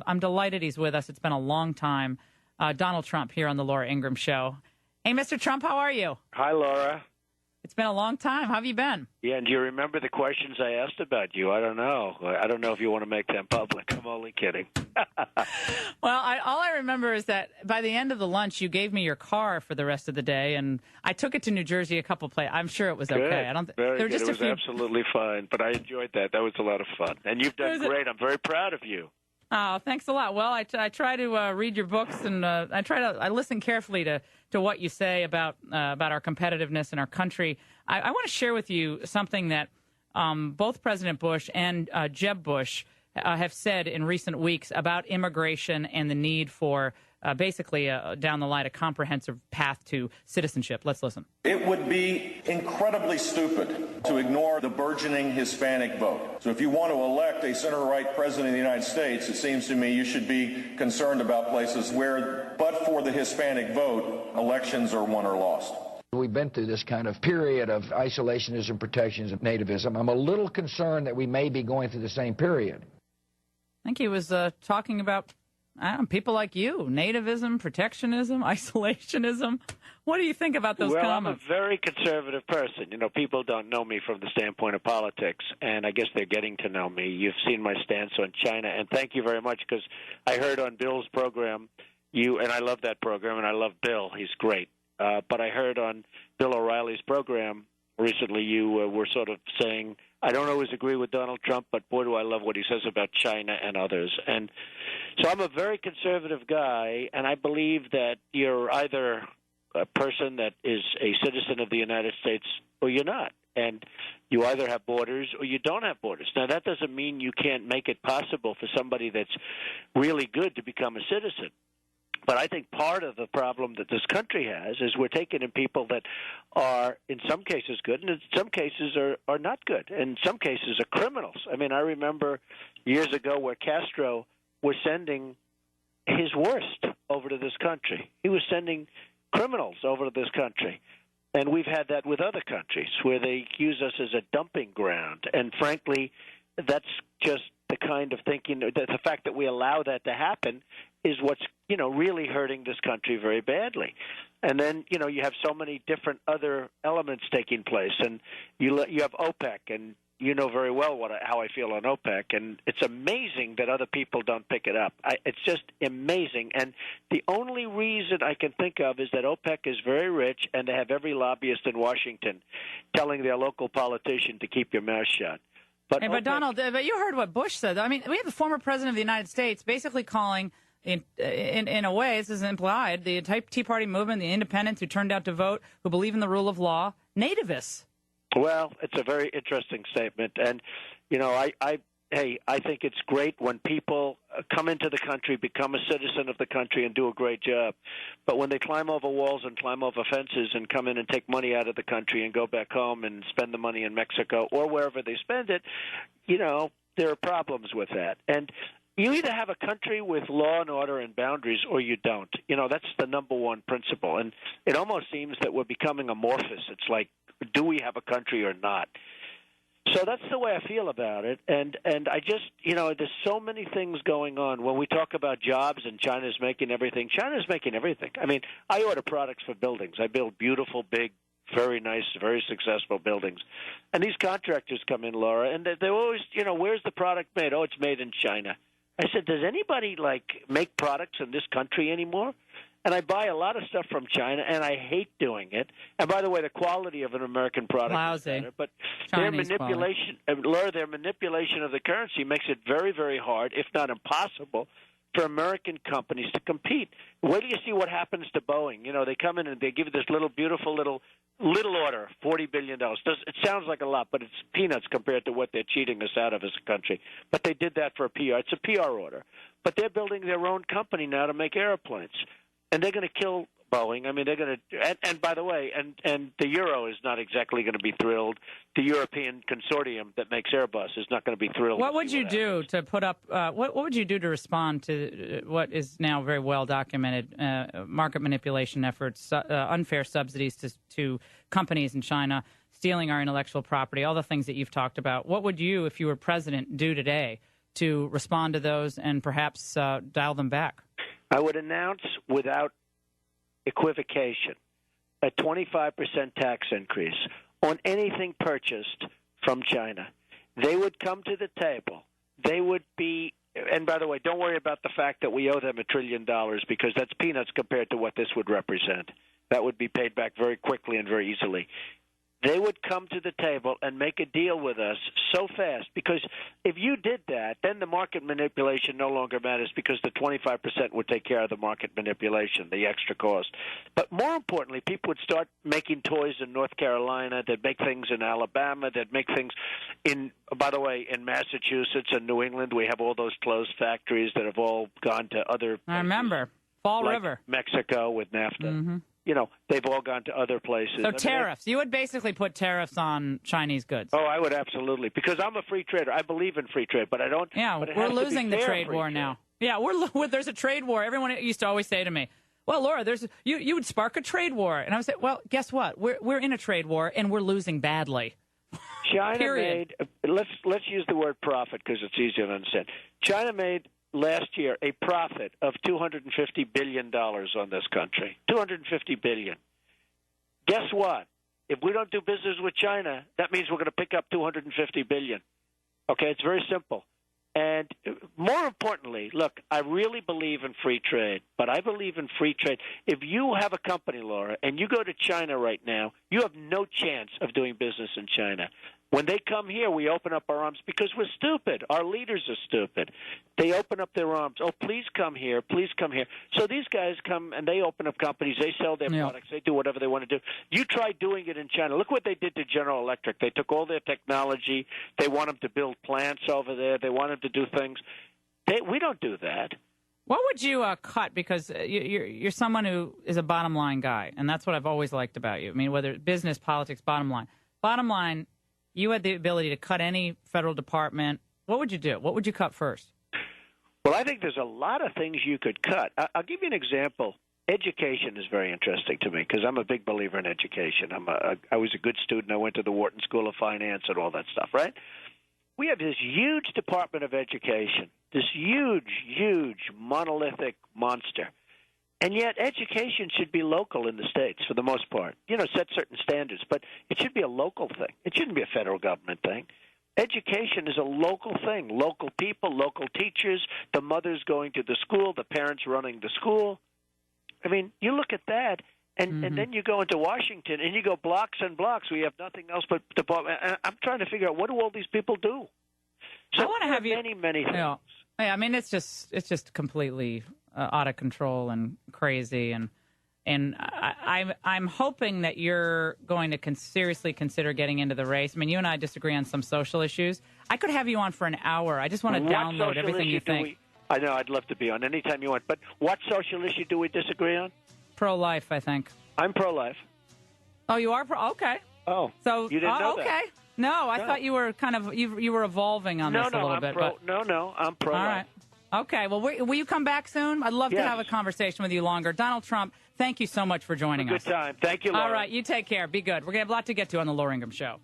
I'm delighted he's with us. It's been a long time. Donald Trump here on the Laura Ingraham Show. Hey, Mr. Trump, how are you? Hi, Laura. It's been a long time. How have you been? Yeah, and do you remember the questions I asked about you? I don't know. I don't know if you want to make them public. I'm only kidding. Well, all I remember is that by the end of the lunch, you gave me your car for the rest of the day, and I took it to New Jersey a couple places. I'm sure it was good. okay. Very good. It was absolutely fine, but I enjoyed that. That was a lot of fun. And you've done great. I'm very proud of you. Oh, thanks a lot. Well, I try to read your books, and I listen carefully to what you say about our competitiveness in our country. I want to share with you something that both President Bush and Jeb Bush have said in recent weeks about immigration and the need for basically down the line a comprehensive path to citizenship. Let's listen. It would be incredibly stupid to ignore the burgeoning Hispanic vote. So if you want to elect a center-right president of the United States, it seems to me you should be concerned about places where, but for the Hispanic vote, elections are won or lost. We've been through this kind of period of isolationism, protectionism, nativism. I'm a little concerned that we may be going through the same period. I think he was talking about people like you, nativism, protectionism, isolationism. What do you think about those comments? I'm a very conservative person. You know, people don't know me from the standpoint of politics, and I guess they're getting to know me. You've seen my stance on China, and thank you very much, because I heard on Bill's program, and I love that program, and I love Bill. He's great. But I heard on Bill O'Reilly's program recently, you were sort of saying, I don't always agree with Donald Trump, but boy, do I love what he says about China and others. And so I'm a very conservative guy, and I believe that you're either a person that is a citizen of the United States or you're not. And you either have borders or you don't have borders. Now, that doesn't mean you can't make it possible for somebody that's really good to become a citizen. But I think part of the problem that this country has is we're taking in people that are, in some cases, good, and in some cases are not good, and in some cases are criminals. I mean, I remember years ago where Castro was sending his worst over to this country. He was sending criminals over to this country. And we've had that with other countries where they use us as a dumping ground. And frankly, that's just the kind of thinking, the fact that we allow that to happen is what's, really hurting this country very badly. And then, you have so many different other elements taking place. And you have OPEC, and you know very well how I feel on OPEC. And it's amazing that other people don't pick it up. It's just amazing. And the only reason I can think of is that OPEC is very rich, and they have every lobbyist in Washington telling their local politician to keep your mouth shut. But Donald, but you heard what Bush said. I mean, we have the former president of the United States basically calling, in a way, this is implied, the Tea Party movement, the independents who turned out to vote, who believe in the rule of law, nativists. Well, it's a very interesting statement. And, I think it's great when people come into the country, become a citizen of the country, and do a great job. But when they climb over walls and climb over fences and come in and take money out of the country and go back home and spend the money in Mexico or wherever they spend it, there are problems with that. And you either have a country with law and order and boundaries or you don't. That's the number one principle. And it almost seems that we're becoming amorphous. It's like, do we have a country or not? So that's the way I feel about it. And I just, there's so many things going on. When we talk about jobs and China's making everything, China's making everything. I mean, I order products for buildings. I build beautiful, big, very nice, very successful buildings. And these contractors come in, Laura, and they're always, where's the product made? Oh, it's made in China. I said, does anybody, make products in this country anymore? And I buy a lot of stuff from China, and I hate doing it. And by the way, the quality of an American product is better. But their manipulation, Laura, their manipulation of the currency makes it very, very hard, if not impossible, for American companies to compete. Wait till you see what happens to Boeing. They come in and they give this beautiful little order, $40 billion. It sounds like a lot, but it's peanuts compared to what they're cheating us out of as a country. But they did that for a PR. It's a PR order. But they're building their own company now to make airplanes. And they're going to kill Boeing. I mean, they're going to, and by the way, and the Euro is not exactly going to be thrilled. The European consortium that makes Airbus is not going to be thrilled. What would you do to put up? What would you do to respond to what is now very well documented market manipulation efforts, unfair subsidies to companies in China, stealing our intellectual property, all the things that you've talked about? What would you, if you were president, do today to respond to those and perhaps dial them back? I would announce without equivocation a 25% tax increase on anything purchased from China. They would come to the table. They would be, and by the way, don't worry about the fact that we owe them $1 trillion because that's peanuts compared to what this would represent. That would be paid back very quickly and very easily. They would come to the table and make a deal with us so fast because if you did that, then the market manipulation no longer matters because the 25% would take care of the market manipulation, the extra cost. But more importantly, people would start making toys in North Carolina. They'd make things in Alabama. They'd make things in, by the way, in Massachusetts and New England. We have all those closed factories that have all gone to other places. I remember. Fall like River. Mexico with NAFTA. Mm-hmm. You know, they've all gone to other places. So tariffs. You would basically put tariffs on Chinese goods. Oh, I would absolutely. Because I'm a free trader. I believe in free trade, but I don't. Yeah, we're losing the trade war now. Yeah, there's a trade war. Everyone used to always say to me, well, Laura, you would spark a trade war. And I would say, well, guess what? We're in a trade war, and we're losing badly. China Period. made, let's use the word profit because it's easier to understand. China made last year a profit of $250 billion on this country. $250 billion. Guess what? If we don't do business with China, that means we're going to pick up $250 billion. Okay, it's very simple. And more importantly, look, I really believe in free trade, but I believe in free trade. If you have a company, Laura, and you go to China right now, you have no chance of doing business in China. When they come here, we open up our arms because we're stupid. Our leaders are stupid. They open up their arms. Oh, please come here. Please come here. So these guys come and they open up companies. They sell their products. They do whatever they want to do. You try doing it in China. Look what they did to General Electric. They took all their technology. They want them to build plants over there. They want them to do things. We don't do that. What would you cut? Because you're someone who is a bottom line guy, and that's what I've always liked about you. I mean, whether business, politics, bottom line. Bottom line, you had the ability to cut any federal department. What would you do? What would you cut first? Well, I think there's a lot of things you could cut. I'll give you an example. Education is very interesting to me because I'm a big believer in education. I was a good student. I went to the Wharton School of Finance and all that stuff, right? We have this huge Department of Education, this huge monolithic monster. And yet education should be local in the states for the most part. You know, set certain standards, but it should be a local thing. It shouldn't be a federal government thing. Education is a local thing. Local people, local teachers, the mothers going to the school, the parents running the school. I mean, you look at that, and then you go into Washington, and you go blocks and blocks. We have nothing else but department. I'm trying to figure out what do all these people do. So I want to have many things. Yeah, I mean, it's just completely out of control and crazy, and I'm hoping that you're going to seriously consider getting into the race. I mean, you and I disagree on some social issues. I could have you on for an hour. I just want to download everything you think. I know, I'd love to be on anytime you want. But what social issue do we disagree on? Pro-life, I think. I'm pro-life. Oh, you are okay. Oh, so you didn't know okay. that? No, I thought you were kind of you were evolving on this a little bit. No, I'm pro-life. All right. Okay, well, will you come back soon? I'd love to have a conversation with you longer. Donald Trump, thank you so much for joining us. Good time. Thank you, Laura. All right, you take care. Be good. We're going to have a lot to get to on the Laura Ingraham Show.